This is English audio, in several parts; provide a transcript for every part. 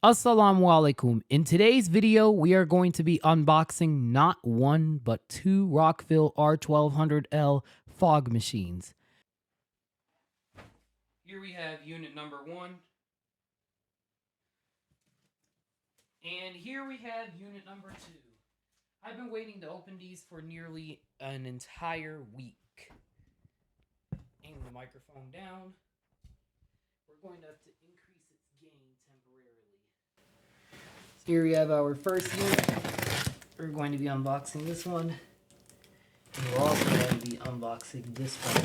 Assalamu alaikum. In today's video, we are going to be unboxing not one, but two Rockville R1200L fog machines. Here we have unit number 1. And here we have unit number 2. I've been waiting to open these for nearly an entire week. Aim the microphone down. We're going to have to increase its gain temporarily. Here we have our first unit. We're going to be unboxing this one. And we're also going to be unboxing this one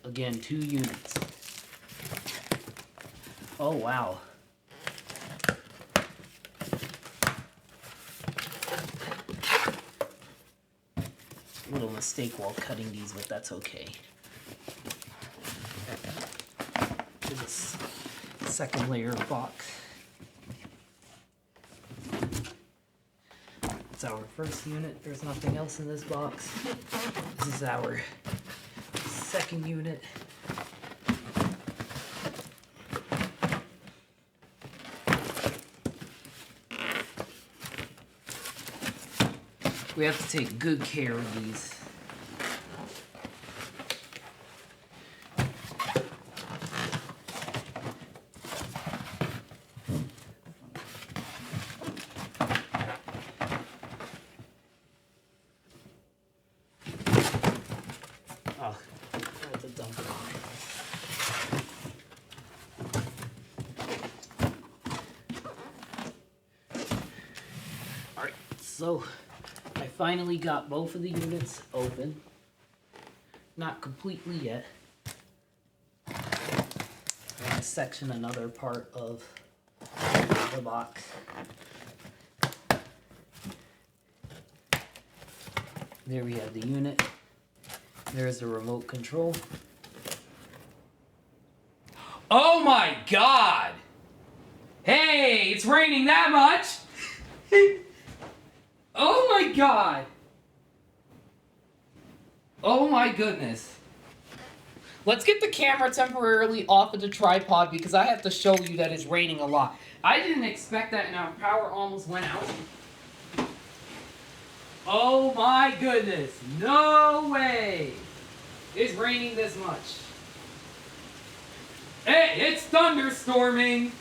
too. Again, 2 units. Oh wow. Little mistake while cutting these, but that's okay. To this second layer of box. It's our first unit. There's nothing else in this box. This is our second unit. We have to take good care of these. Oh, I have to dump it on. Alright, so I finally got both of the units open. Not completely yet. I'm going to section another part of the box. There we have the unit. There's the remote control. Oh my god! Hey, it's raining that much! Oh my god! Oh my goodness. Let's get the camera temporarily off of the tripod because I have to show you that it's raining a lot. I didn't expect that and our power almost went out. Oh my goodness. No way. It's raining this much. Hey, it's thunderstorming.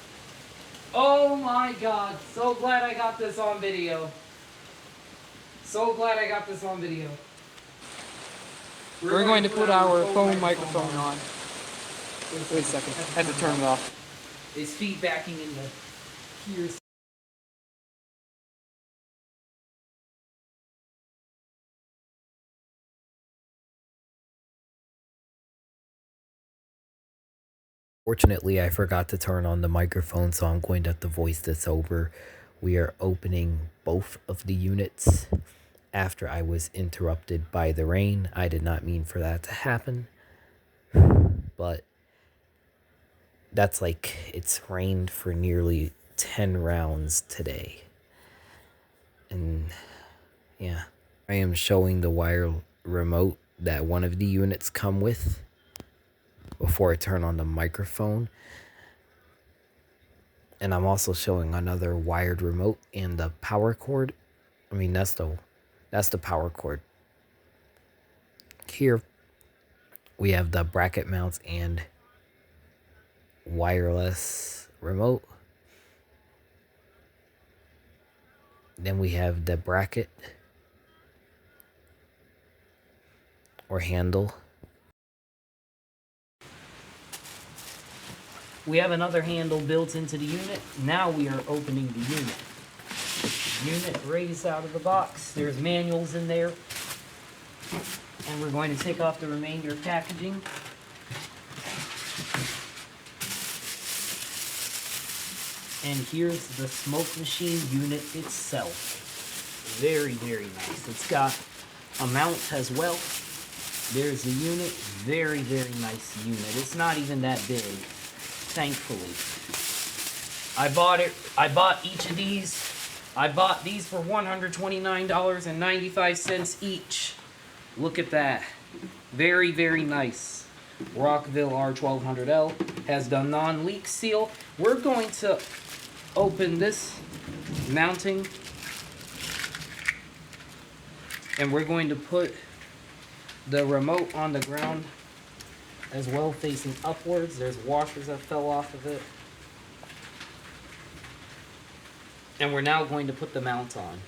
Oh my god. So glad I got this on video. So glad I got this on video. We're going to put our phone microphone on. Wait a second. I had to turn it off. It's feedbacking in the ears. Fortunately, I forgot to turn on the microphone, so I'm going to have to voice this over. We are opening both of the units after I was interrupted by the rain. I did not mean for that to happen, but that's like it's rained for nearly 10 rounds today. And yeah, I am showing the wire remote that one of the units come with before I turn on the microphone. And I'm also showing another wired remote and the power cord. I mean, that's the power cord. Here we have the bracket mounts and wireless remote. Then we have the bracket or handle. We have another handle built into the unit. Now we are opening the unit. Unit raised out of the box. There's manuals in there. And we're going to take off the remainder of packaging. And here's the smoke machine unit itself. Very, very nice. It's got a mount as well. There's the unit. Very, very nice unit. It's not even that big, thankfully. I bought each of these. I bought these for $129.95 each. Look at that. Very, very nice. Rockville R1200L has the non-leak seal. We're going to open this mounting, and we're going to put the remote on the ground as well, facing upwards. There's washers that fell off of it. And we're now going to put the mount on.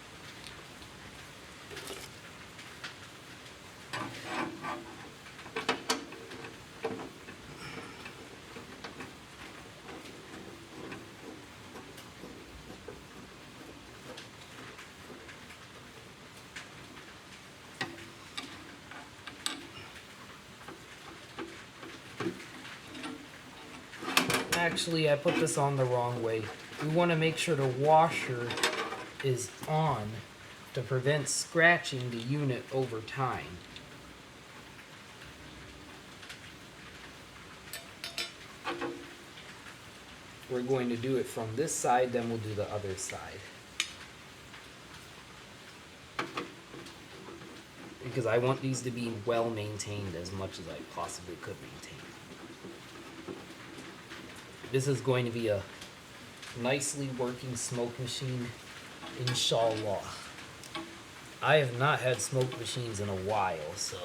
Actually, I put this on the wrong way. We want to make sure the washer is on to prevent scratching the unit over time. We're going to do it from this side, then we'll do the other side. Because I want these to be well maintained as much as I possibly could maintain. This is going to be a nicely working smoke machine, inshallah. I have not had smoke machines in a while, so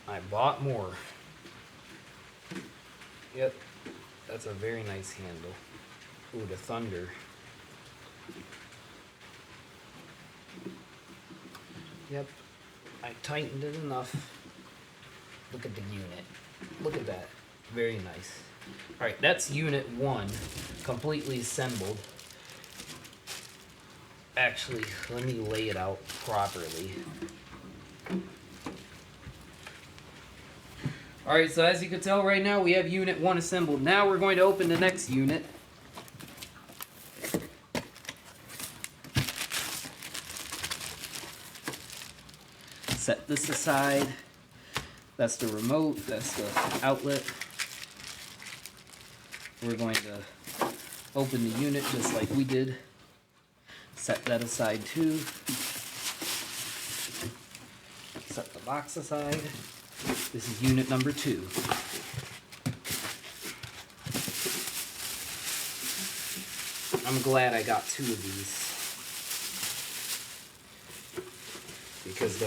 I bought more. Yep, that's a very nice handle. Ooh, the thunder. Yep, I tightened it enough. Look at the unit. Look at that. Very nice. Alright, that's unit 1, completely assembled. Actually, let me lay it out properly. Alright, so as you can tell right now, we have unit 1 assembled. Now we're going to open the next unit. Set this aside. That's the remote, that's the outlet. We're going to open the unit just like we did. Set that aside too. Set the box aside. This is unit number 2. I'm glad I got 2 of these. Because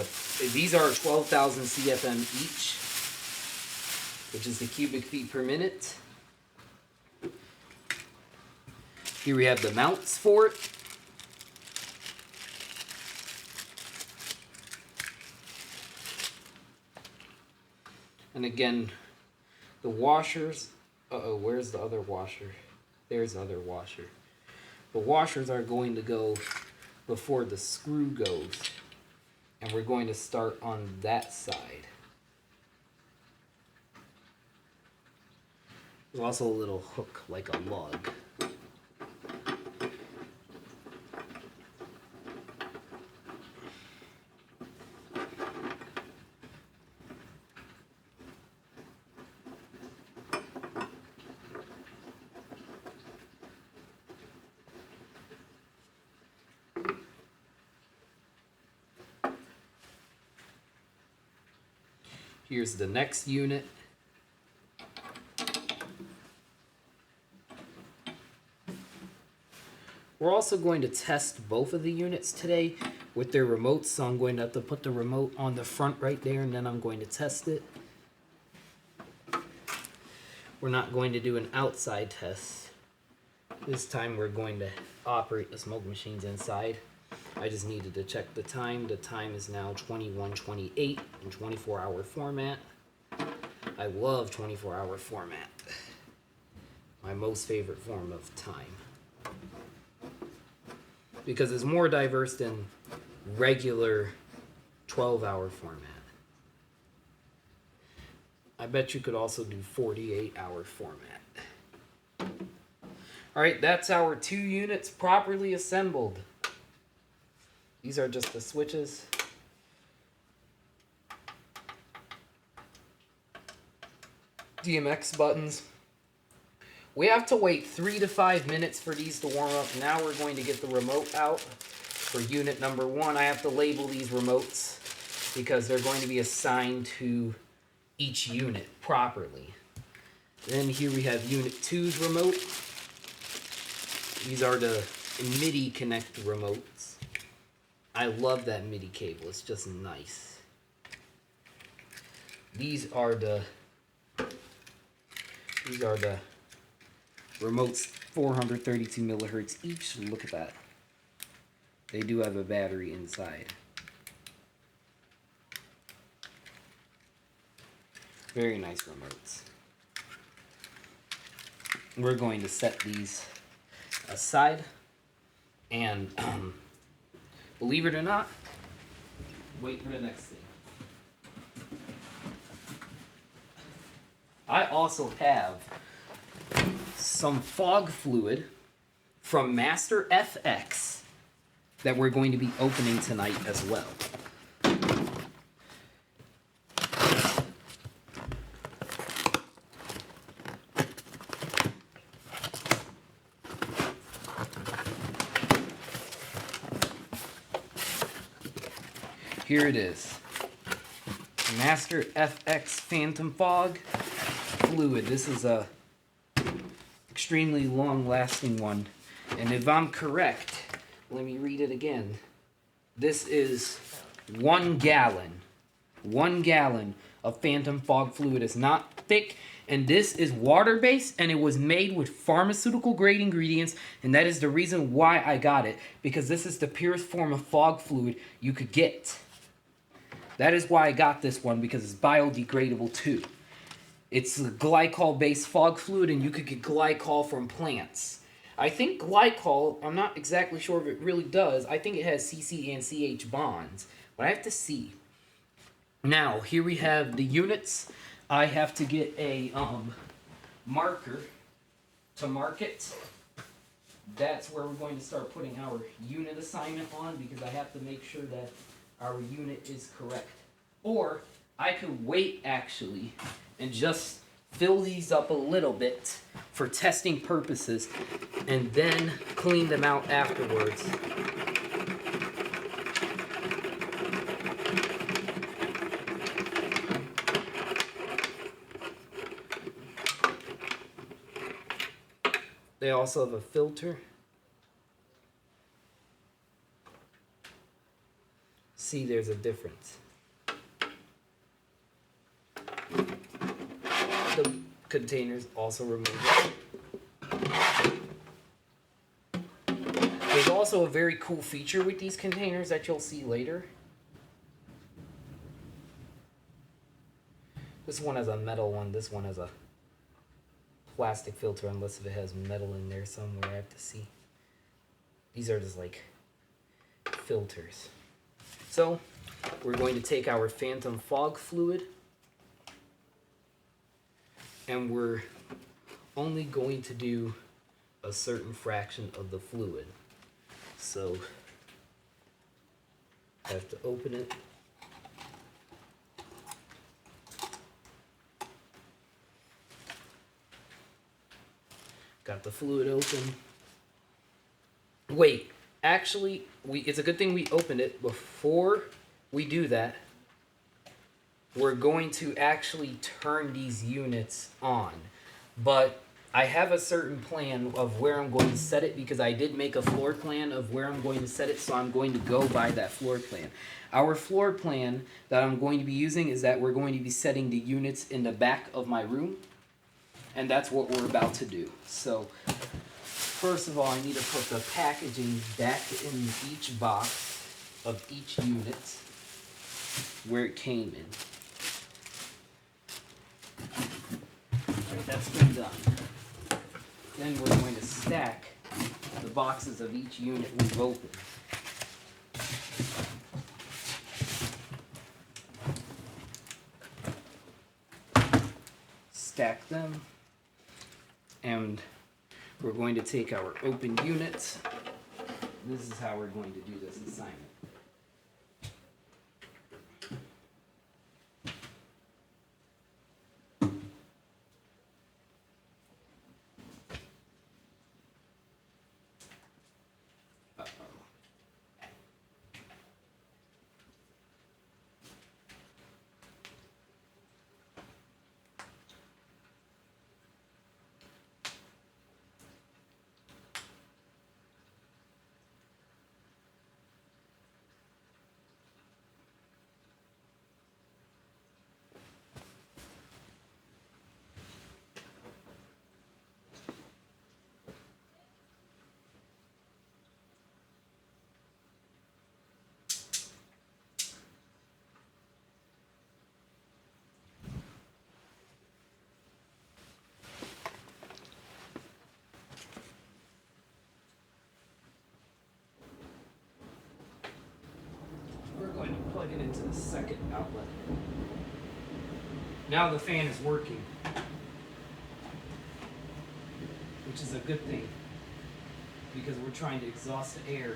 these are 12,000 CFM each, which is the cubic feet per minute. Here we have the mounts for it. And again, the washers, where's the other washer? There's the other washer. The washers are going to go before the screw goes. And we're going to start on that side. There's also a little hook like a lug. Here's the next unit. We're also going to test both of the units today with their remotes, so I'm going to have to put the remote on the front right there, and then I'm going to test it. We're not going to do an outside test. This time we're going to operate the smoke machines inside. I just needed to check the time. The time is now 21:28 in 24-hour format. I love 24-hour format. My most favorite form of time. Because it's more diverse than regular 12-hour format. I bet you could also do 48-hour format. Alright, that's our 2 units properly assembled. These are just the switches. DMX buttons. We have to wait 3 to 5 minutes for these to warm up. Now we're going to get the remote out for unit number 1. I have to label these remotes because they're going to be assigned to each unit properly. Then here we have Unit 2's remote. These are the MIDI connect remotes. I love that MIDI cable. It's just nice. These are the remotes, 432 millihertz each. Look at that. They do have a battery inside. Very nice remotes. We're going to set these aside, and believe it or not, wait for the next thing. I also have some fog fluid from Master FX that we're going to be opening tonight as well. Here it is. Master FX Phantom Fog Fluid. This is a extremely long-lasting one. And if I'm correct, let me read it again. This is 1 gallon. 1 gallon of Phantom Fog Fluid. It's not thick, and this is water-based, and it was made with pharmaceutical-grade ingredients, and that is the reason why I got it, because this is the purest form of fog fluid you could get. That is why I got this one, because it's biodegradable too. It's a glycol-based fog fluid, and you could get glycol from plants. I think glycol, I'm not exactly sure if it really does. I think it has CC and CH bonds, but I have to see. Now, here we have the units. I have to get a marker to mark it. That's where we're going to start putting our unit assignment on, because I have to make sure that our unit is correct. Or I could wait actually and just fill these up a little bit for testing purposes and then clean them out afterwards. They also have a filter. See, there's a difference. The containers also removable. There's also a very cool feature with these containers that you'll see later. This one has a metal one. This one has a plastic filter, unless if it has metal in there somewhere. I have to see. These are just like filters. So we're going to take our Phantom Fog fluid, and we're only going to do a certain fraction of the fluid. So I have to open it. Got the fluid open. Wait, actually, it's a good thing we opened it. Before we do that, we're going to actually turn these units on. But I have a certain plan of where I'm going to set it, because I did make a floor plan of where I'm going to set it, so I'm going to go by that floor plan. Our floor plan that I'm going to be using is that we're going to be setting the units in the back of my room, and that's what we're about to do. So first of all, I need to put the packaging back in each box of each unit where it came in. Alright, that's been done. Then we're going to stack the boxes of each unit we've opened. Stack them. And we're going to take our open units. This is how we're going to do this assignment. plugging into the second outlet. Now the fan is working, which is a good thing because we're trying to exhaust the air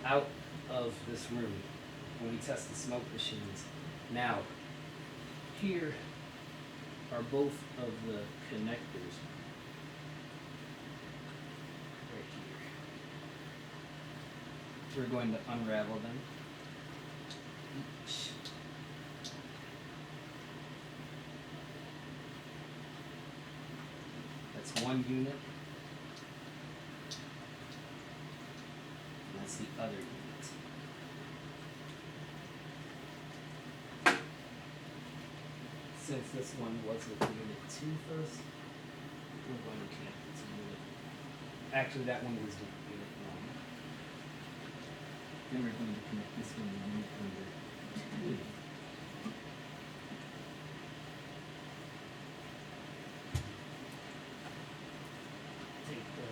out of this room when we test the smoke machines. Now, here are both of the connectors right here. We're going to unravel them each. That's one unit. And that's the other unit. Since this one was with unit 2 first, we're going to connect it to unit. Actually, that one was with unit 1. Then we're going to connect this one to unit number 2. Take the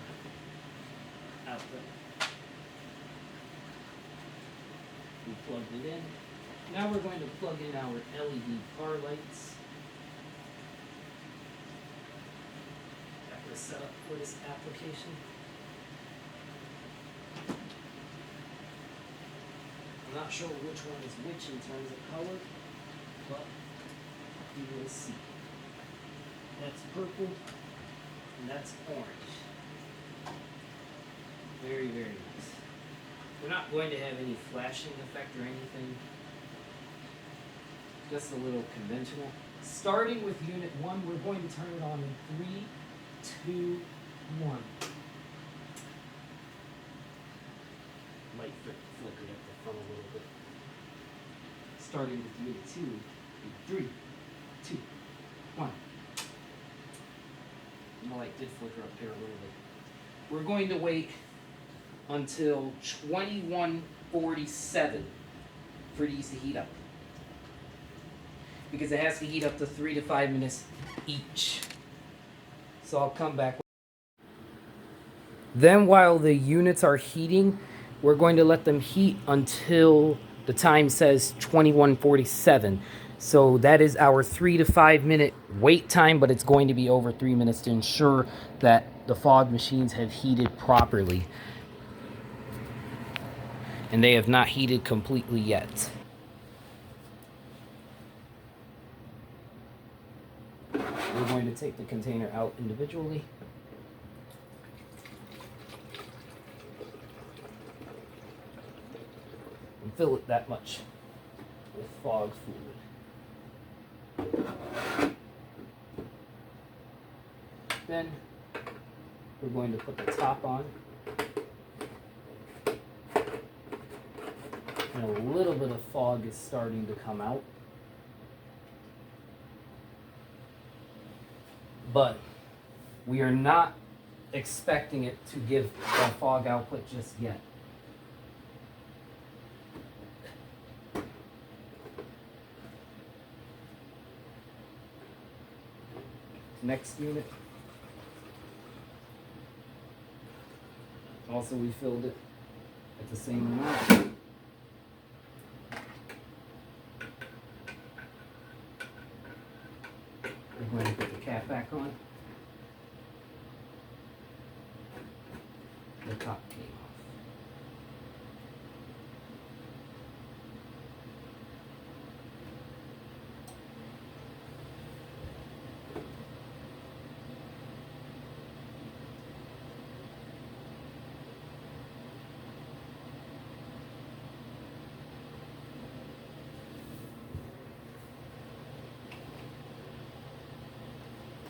outlet. We plugged it in. Now we're going to plug in our LED car lights. That was set up for this application. I'm not sure which one is which in terms of color, but you will see. That's purple, and that's orange. Very, very nice. We're not going to have any flashing effect or anything. Just a little conventional. Starting with unit 1, we're going to turn it on in 3, 2, 1. Light flickered up the front a little bit. Starting with unit 2, in 3, 2, 1. And the light did flicker up there a little bit. We're going to wait until 21:47 for these to heat up, because it has to heat up to 3 to 5 minutes each. So I'll come back. Then while the units are heating, we're going to let them heat until the time says 21:47. So that is our 3 to 5 minute wait time, but it's going to be over 3 minutes to ensure that the fog machines have heated properly. And they have not heated completely yet. We're going to take the container out individually. And fill it that much with fog fluid. Then we're going to put the top on. And a little bit of fog is starting to come out. But we are not expecting it to give a fog output just yet. Next unit. Also, we filled it at the same amount. We're going to put the cap back on. The top came off.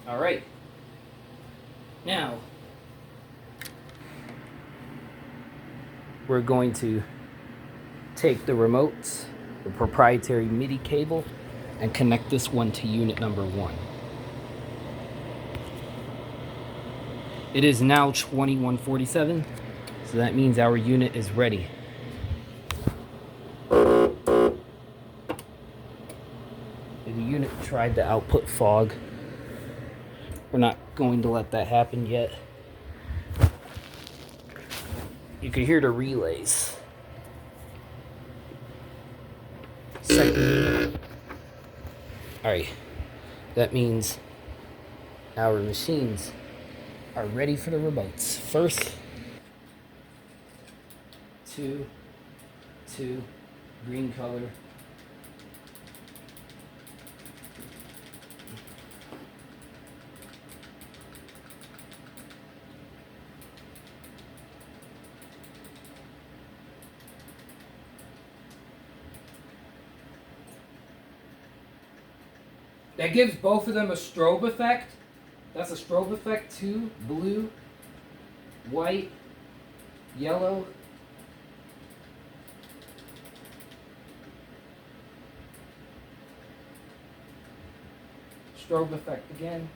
All right. Now, we're going to take the remotes, the proprietary MIDI cable, and connect this one to unit number 1. It is now 21:47, so that means our unit is ready. The unit tried to output fog. We're not going to let that happen yet. You can hear the relays. Alright, that means our machines are ready for the remotes. First, two, green color. That gives both of them a strobe effect. That's a strobe effect too. Blue, white, yellow. Strobe effect again.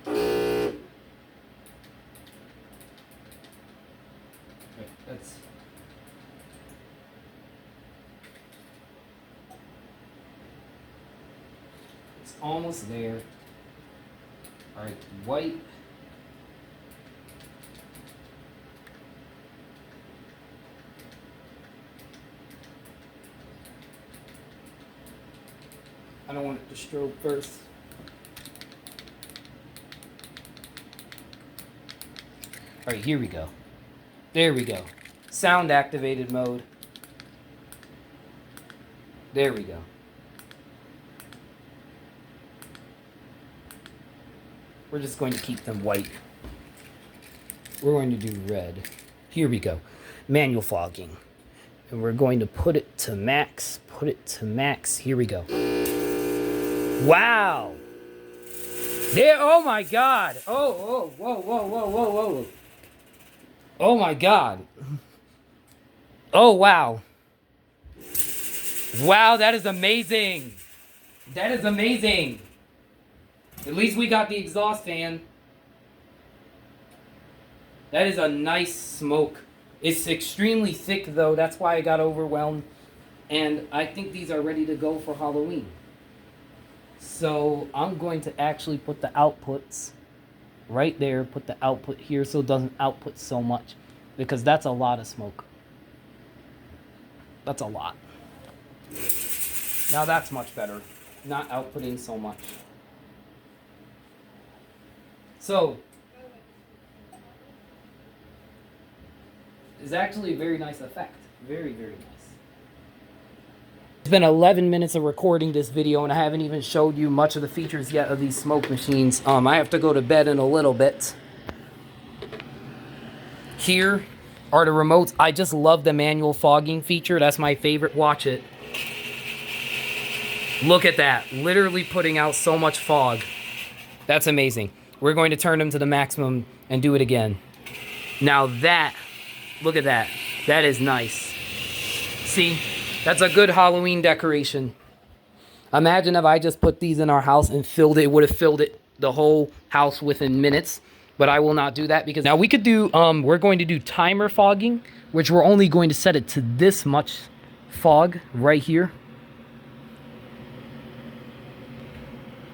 Okay, that's almost there. All right, white. I don't want it to strobe first. All right, here we go. There we go. Sound activated mode. There we go. We're just going to keep them white. We're going to do red. Here we go. Manual fogging. And we're going to put it to max. Put it to max. Here we go. Wow. There. Oh my God. Oh, whoa, whoa, whoa, whoa, whoa. Oh my God. Oh, wow. Wow, that is amazing. That is amazing. At least we got the exhaust fan. That is a nice smoke. It's extremely thick though. That's why I got overwhelmed. And I think these are ready to go for Halloween. So I'm going to actually put the outputs right there. Put the output here so it doesn't output so much. Because that's a lot of smoke. That's a lot. Now that's much better. Not outputting so much. So, it's actually a very nice effect. Very, very nice. It's been 11 minutes of recording this video and I haven't even showed you much of the features yet of these smoke machines. I have to go to bed in a little bit. Here are the remotes. I just love the manual fogging feature. That's my favorite. Watch it. Look at that. Literally putting out so much fog. That's amazing. We're going to turn them to the maximum and do it again. Now that, look at that. That is nice. See, that's a good Halloween decoration. Imagine if I just put these in our house and filled it. It would have filled it, the whole house within minutes. But I will not do that because now we could do, we're going to do timer fogging, which we're only going to set it to this much fog right here.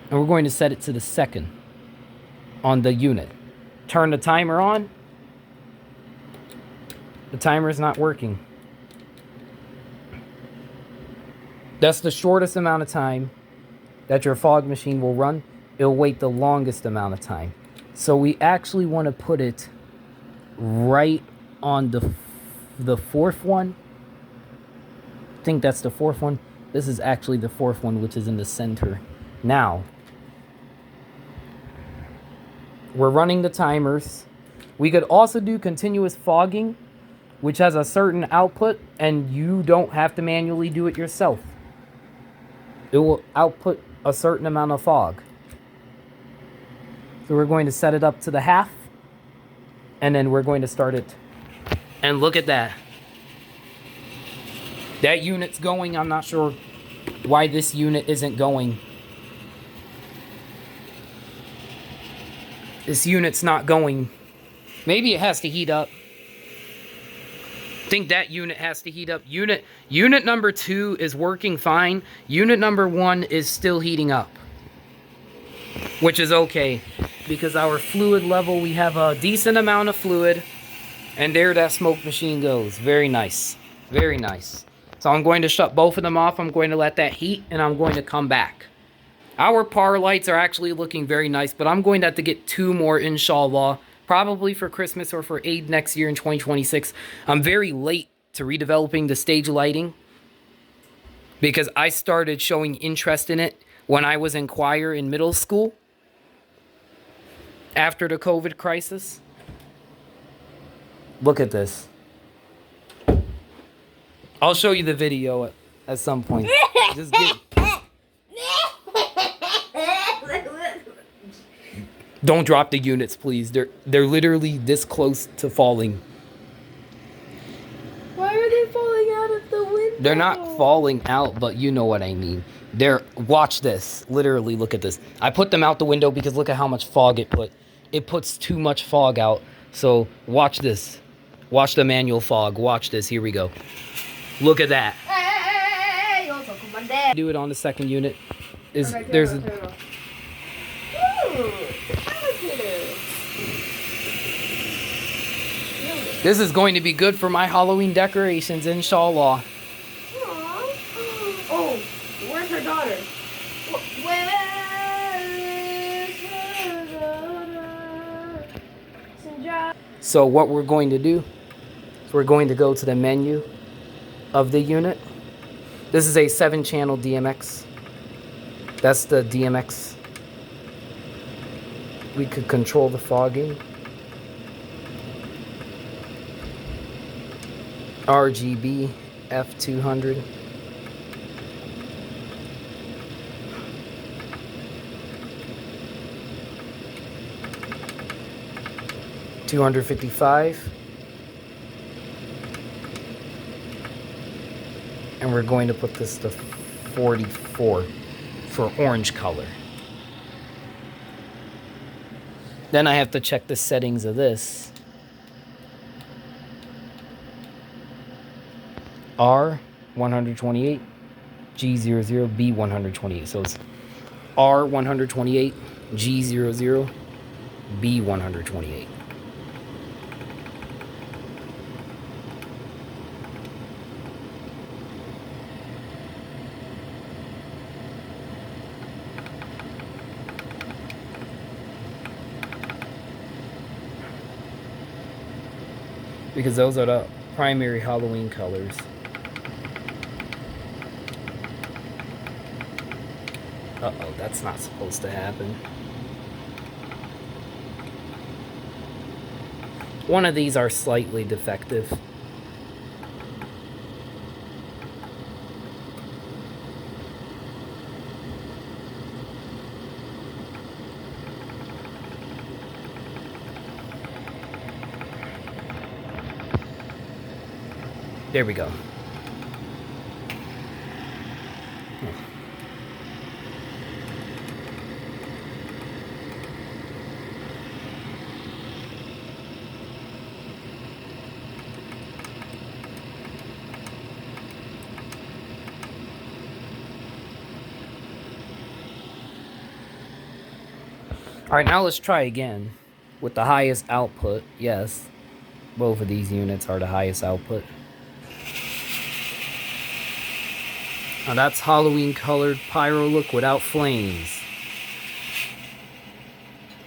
And we're going to set it to the second on the unit. Turn the timer on. The timer is not working. That's the shortest amount of time that your fog machine will run. It'll wait the longest amount of time. So we actually want to put it right on the fourth one. I think that's the fourth one. This is actually the fourth one, which is in the center. Now, we're running the timers. We could also do continuous fogging, which has a certain output, and you don't have to manually do it yourself. It will output a certain amount of fog. So we're going to set it up to the half, and then we're going to start it. And look at that. That unit's going. I'm not sure why this unit isn't going. This unit's not going. Maybe it has to heat up. I think that unit has to heat up. Unit number 2 is working fine. Unit number 1 is still heating up, which is okay because our fluid level, we have a decent amount of fluid, and there that smoke machine goes. Very nice. Very nice. So I'm going to shut both of them off. I'm going to let that heat, and I'm going to come back. Our power lights are actually looking very nice, but I'm going to have to get 2 more, inshallah, probably for Christmas or for Eid next year in 2026. I'm very late to redeveloping the stage lighting because I started showing interest in it when I was in choir in middle school after the COVID crisis. Look at this. I'll show you the video at some point. Just get... Don't drop the units, please. They're literally this close to falling. Why are they falling out of the window? They're not falling out, but you know what I mean. Watch this. Literally, look at this. I put them out the window because look at how much fog it put. It puts too much fog out. So watch this. Watch the manual fog. Watch this. Here we go. Look at that. Hey, don't talk about that. Do it on the second unit. This is going to be good for my Halloween decorations, inshallah. Aww. Oh, where's her daughter? Where is her daughter? So what we're going to do is we're going to go to the menu of the unit. This is a 7-channel DMX. That's the DMX. We could control the fogging. RGB F200. $255. And we're going to put this to 44 for orange color. Then I have to check the settings of this. R128, G00, B128. So it's R128, G00, B128. Because those are the primary Halloween colors. Uh-oh, that's not supposed to happen. One of these are slightly defective. There we go. Alright, now let's try again with the highest output. Yes, both of these units are the highest output. Now that's Halloween colored pyro look without flames.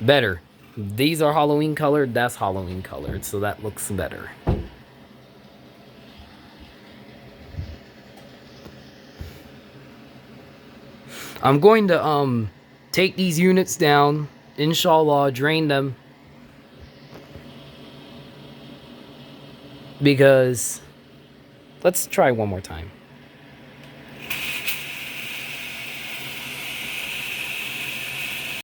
Better. These are Halloween colored, that's Halloween colored, so that looks better. I'm going to take these units down, inshallah, drain them. Because let's try one more time.